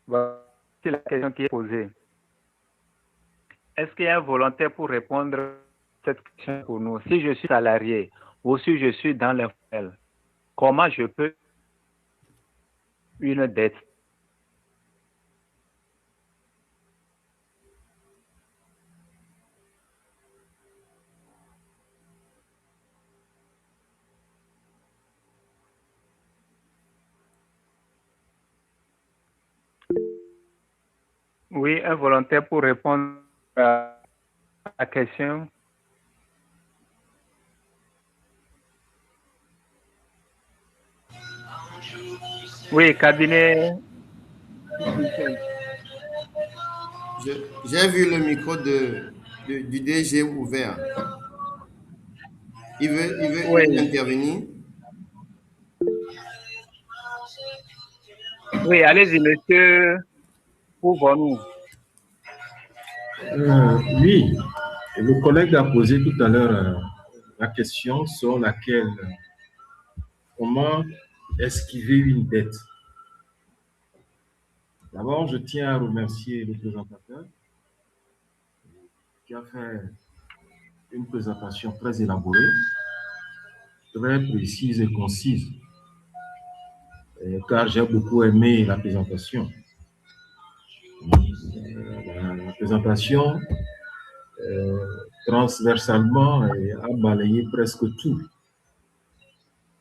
Voilà, c'est la question qui est posée. Est-ce qu'il y a un volontaire pour répondre à cette question pour nous? Si je suis salarié ou si je suis dans l'informel, comment je peux une dette? Oui, un volontaire pour répondre à la question. Oui, cabinet. J'ai vu le micro du DG ouvert. Il veut intervenir. Oui, allez-y, monsieur Pouvons-nous. Oui, le collègue a posé tout à l'heure la question sur laquelle comment esquiver une dette. D'abord, je tiens à remercier le présentateur qui a fait une présentation très élaborée, très précise et concise, car j'ai beaucoup aimé la présentation. La présentation, transversalement, a balayé presque tout.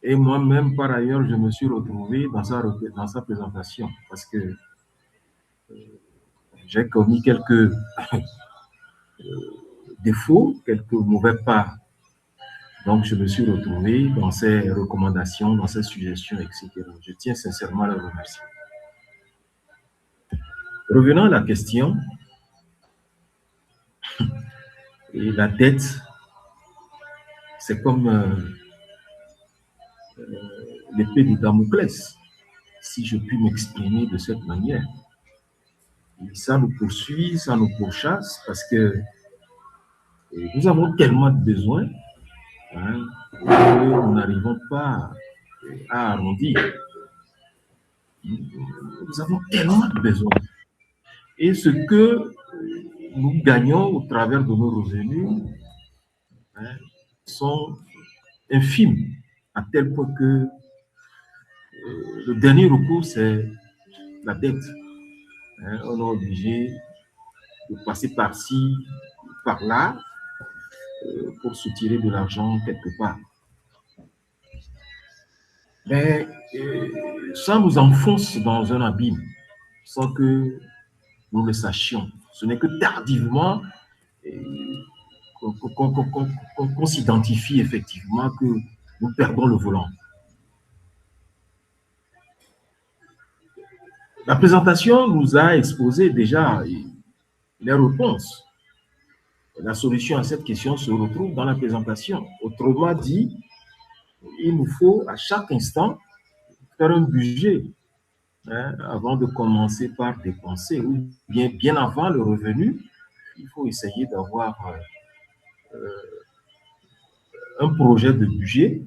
Et moi-même, par ailleurs, je me suis retrouvé dans sa présentation parce que j'ai commis quelques défauts, quelques mauvais pas. Donc, je me suis retrouvé dans ses recommandations, dans ses suggestions, etc. Je tiens sincèrement à le remercier. Revenons à la question, et la dette, c'est comme l'épée de Damoclès, si je puis m'exprimer de cette manière. Et ça nous poursuit, ça nous pourchasse, parce que nous avons tellement de besoins que nous n'arrivons pas à arrondir. Nous avons tellement de besoins. Et ce que nous gagnons au travers de nos revenus sont infimes, à tel point que le dernier recours, c'est la dette. On est obligé de passer par-ci, par-là, pour soutirer de l'argent quelque part. Mais ça nous enfonce dans un abîme sans que nous le sachions. Ce n'est que tardivement qu'on s'identifie effectivement que nous perdons le volant. La présentation nous a exposé déjà les réponses. La solution à cette question se retrouve dans la présentation. Autrement dit, il nous faut à chaque instant faire un budget avant de commencer par dépenser, ou bien avant le revenu. Il faut essayer d'avoir un projet de budget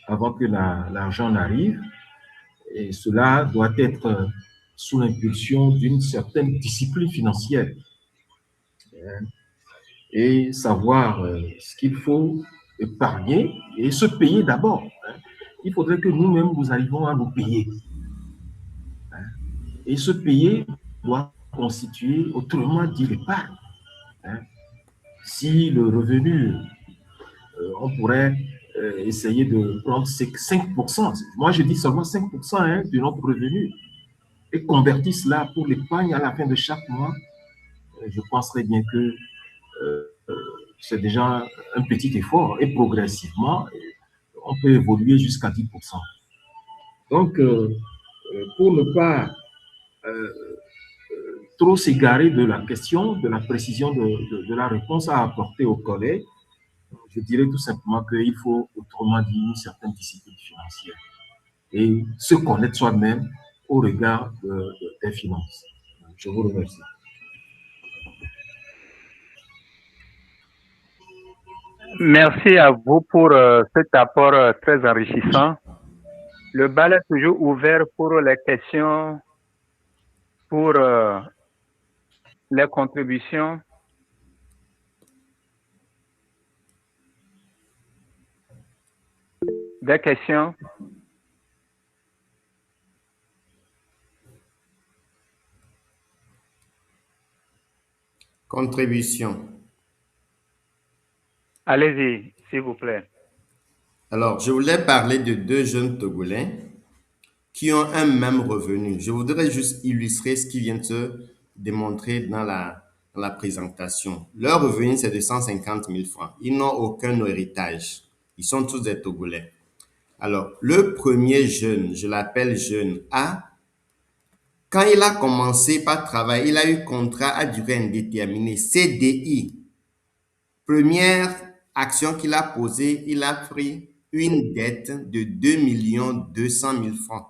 avant que l'argent n'arrive. Et cela doit être sous l'impulsion d'une certaine discipline financière. Et savoir ce qu'il faut épargner et se payer d'abord. Il faudrait que nous-mêmes, nous arrivions à nous payer. Et se payer doit constituer, autrement dit, l'épargne. Si le revenu, on pourrait essayer de prendre 5%. Moi, je dis seulement 5% de notre revenu et convertir cela pour l'épargne à la fin de chaque mois. Je penserais bien que c'est déjà un petit effort et progressivement, on peut évoluer jusqu'à 10%. Donc, pour ne pas trop s'égarer de la question, de la précision de la réponse à apporter aux collègues, je dirais tout simplement qu'il faut, autrement dit, une certaine discipline financière et se connaître soi-même au regard des finances. Je vous remercie. Merci à vous pour cet apport très enrichissant. Le bal est toujours ouvert pour les questions, pour les contributions. Des questions? Contribution. Allez-y, s'il vous plaît. Alors, je voulais parler de deux jeunes Togolais qui ont un même revenu. Je voudrais juste illustrer ce qui vient de se démontrer dans la présentation. Leur revenu, c'est de 150 000 francs. Ils n'ont aucun héritage. Ils sont tous des Togolais. Alors, le premier jeune, je l'appelle jeune A, quand il a commencé par travailler, il a eu contrat à durée indéterminée, CDI. Première action qu'il a posée, il a pris une dette de 2 200 000 francs.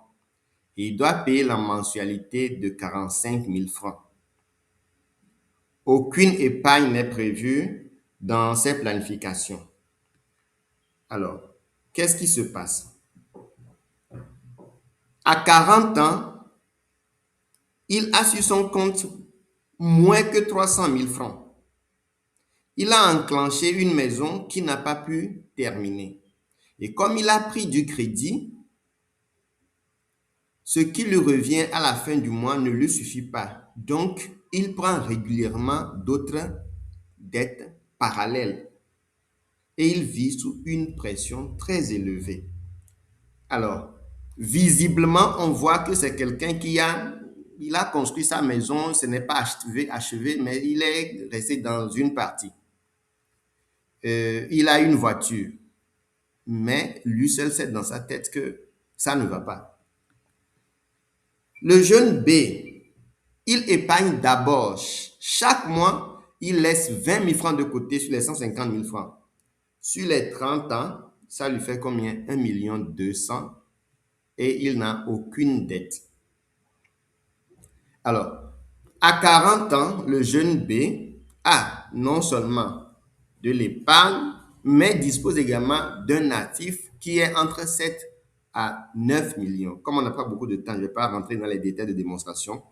Et il doit payer la mensualité de 45 000 francs. Aucune épargne n'est prévue dans ses planifications. Alors, qu'est-ce qui se passe? À 40 ans, il a sur son compte moins que 300 000 francs. Il a enclenché une maison qui n'a pas pu terminer. Et comme il a pris du crédit, ce qui lui revient à la fin du mois ne lui suffit pas. Donc, il prend régulièrement d'autres dettes parallèles et il vit sous une pression très élevée. Alors, visiblement, on voit que c'est quelqu'un qui a construit sa maison, ce n'est pas achevé, mais il est resté dans une partie. Il a une voiture, mais lui seul sait dans sa tête que ça ne va pas. Le jeune B, il épargne d'abord. Chaque mois, il laisse 20 000 francs de côté sur les 150 000 francs. Sur les 30 ans, ça lui fait combien? 1 200 000 et il n'a aucune dette. Alors, à 40 ans, le jeune B a non seulement de l'épargne, mais dispose également d'un actif qui est entre 7 à 9 millions. Comme on n'a pas beaucoup de temps, je ne vais pas rentrer dans les détails de démonstration.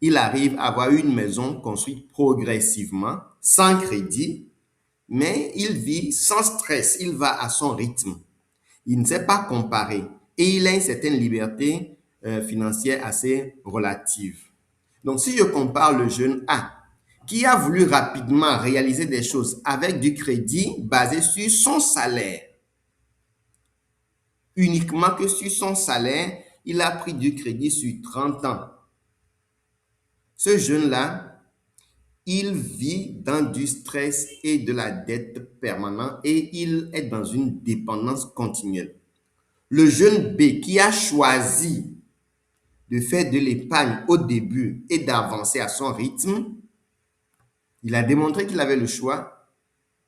Il arrive à avoir une maison construite progressivement, sans crédit, mais il vit sans stress, il va à son rythme. Il ne sait pas comparer et il a une certaine liberté financière assez relative. Donc, si je compare le jeune A, qui a voulu rapidement réaliser des choses avec du crédit basé sur son salaire, uniquement que sur son salaire, il a pris du crédit sur 30 ans. Ce jeune-là, il vit dans du stress et de la dette permanente et il est dans une dépendance continuelle. Le jeune B qui a choisi de faire de l'épargne au début et d'avancer à son rythme, il a démontré qu'il avait le choix.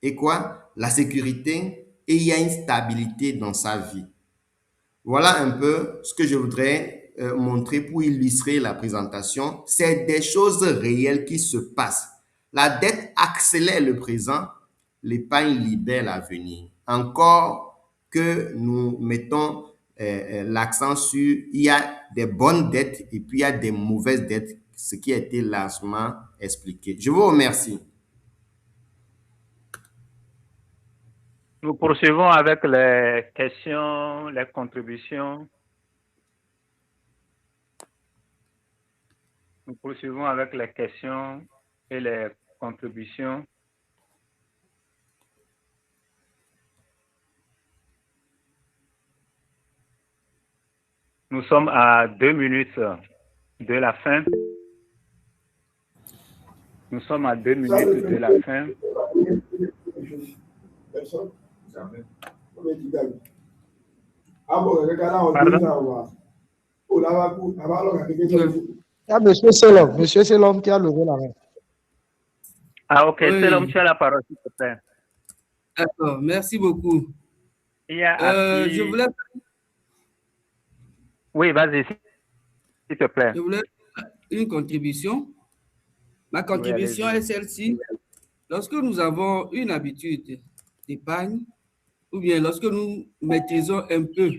Et quoi? La sécurité, et il y a une stabilité dans sa vie. Voilà un peu ce que je voudrais montrer pour illustrer la présentation. C'est des choses réelles qui se passent. La dette accélère le présent, l'épargne libère l'avenir. Encore que nous mettons l'accent sur, il y a des bonnes dettes et puis il y a des mauvaises dettes, ce qui a été largement expliqué. Je vous remercie. Nous poursuivons avec les questions, les contributions. Nous poursuivons avec les questions et les contributions. Nous sommes à 2 minutes de la fin. Nous sommes à 2 minutes de la fin. Pardon? Monsieur Selom qui a levé la main. Ah, ok, Oui. Selom, tu as la parole, s'il te plaît. D'accord, merci beaucoup. Il y a Je voulais Oui, vas-y, s'il te plaît. une contribution. Ma contribution allez-y. est celle-ci. Lorsque nous avons une habitude d'épargne, ou bien lorsque nous maîtrisons un peu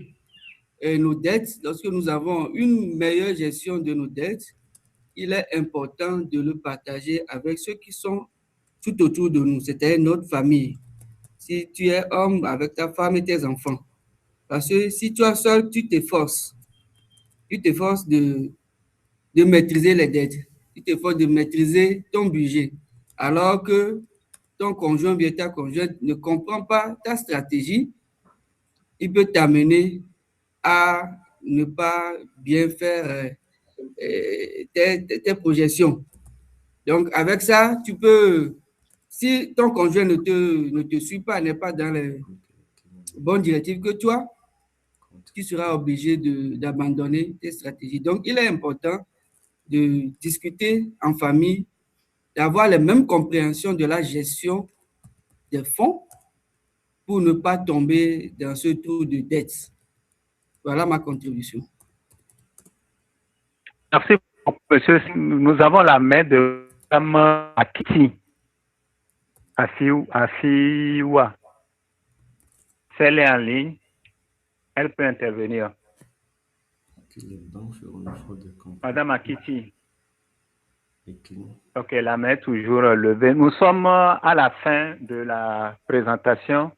nos dettes, lorsque nous avons une meilleure gestion de nos dettes, il est important de le partager avec ceux qui sont tout autour de nous, c'est-à-dire notre famille. Si tu es homme, avec ta femme et tes enfants. Parce que si tu es seul, tu t'efforces de maîtriser les dettes, tu t'efforces de maîtriser ton budget, alors que ton conjoint, bien ta conjointe ne comprend pas ta stratégie, il peut t'amener à ne pas bien faire tes projections. Donc, avec ça, tu peux, si ton conjoint ne te suit pas, n'est pas dans les bonnes directives que toi, tu seras obligé d'abandonner tes stratégies. Donc, il est important de discuter en famille, d'avoir la même compréhension de la gestion des fonds pour ne pas tomber dans ce trou de dette. Voilà ma contribution. Merci beaucoup, monsieur. Nous avons la main de Mme Akiti. Afiwa. Si elle est en ligne, elle peut intervenir. Madame Akiti. Ok, la main est toujours levée. Nous sommes à la fin de la présentation.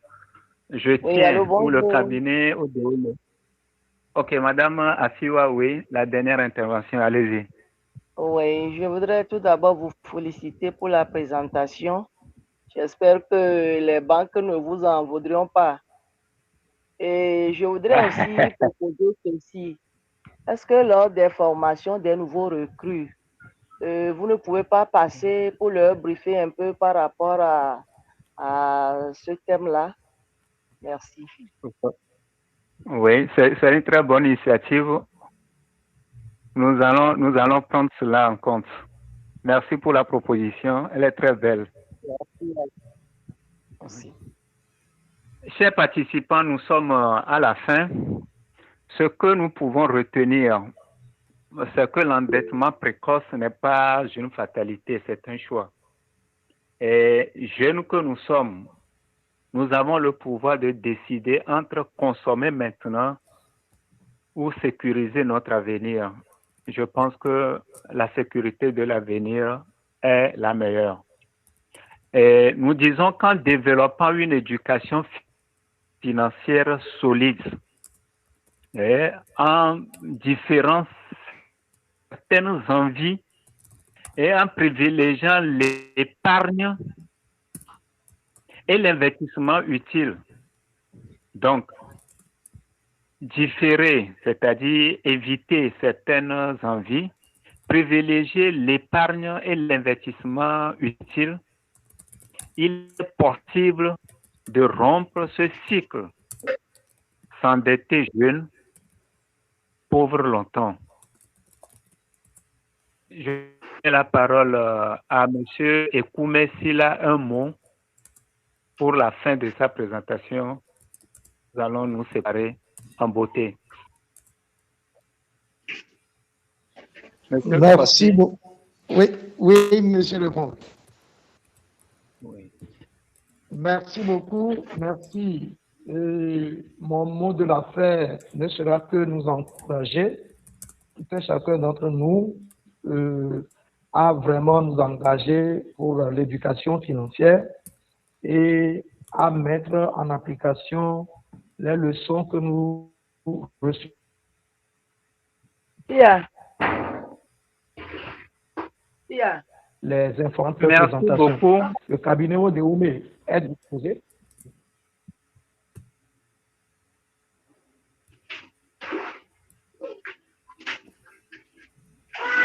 Je tiens pour le cabinet au déroulé. Ok, Madame Afiwa, oui, la dernière intervention, allez-y. Oui, je voudrais tout d'abord vous féliciter pour la présentation. J'espère que les banques ne vous en voudront pas. Et je voudrais aussi proposer ceci. Est-ce que lors des formations des nouveaux recrues, vous ne pouvez pas passer pour leur briefer un peu par rapport à ce thème-là? Merci. Oui, c'est une très bonne initiative. Nous allons prendre cela en compte. Merci pour la proposition. Elle est très belle. Merci. Chers participants, nous sommes à la fin. Ce que nous pouvons retenir, c'est que l'endettement précoce n'est pas une fatalité, c'est un choix. Et jeunes que nous sommes, nous avons le pouvoir de décider entre consommer maintenant ou sécuriser notre avenir. Je pense que la sécurité de l'avenir est la meilleure. Et nous disons qu'en développant une éducation financière solide et en différant certaines envies et en privilégiant l'épargne et l'investissement utile. Donc, différer, c'est-à-dire éviter certaines envies, privilégier l'épargne et l'investissement utile, il est possible de rompre ce cycle, s'endetter jeune, pauvre longtemps. Je donne la parole à M. Ekoumé s'il a un mot pour la fin de sa présentation. Nous allons nous séparer en beauté. Merci beaucoup. Oui, monsieur le comte. Oui. Merci beaucoup. Merci. Mon mot de la fin ne sera que nous encourager, tout un chacun d'entre nous, à vraiment nous engager pour l'éducation financière et à mettre en application les leçons que nous recevons. Les informations de présentation. Beaucoup. Le cabinet de Oumé est disposé.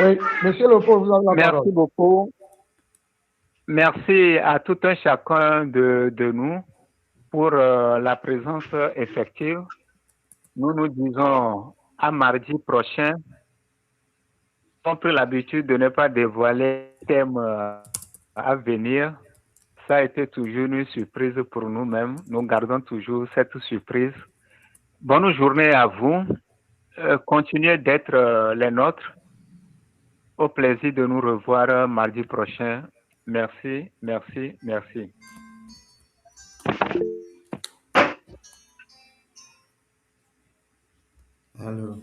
Oui, Monsieur Leopold, vous avez la parole. Merci beaucoup. Merci à tout un chacun de nous pour la présence effective. Nous nous disons à mardi prochain. On a pris l'habitude de ne pas dévoiler le thème à venir. Ça a été toujours une surprise pour nous-mêmes. Nous gardons toujours cette surprise. Bonne journée à vous. Continuez d'être les nôtres. Au plaisir de nous revoir mardi prochain. Merci, merci, merci. Alors.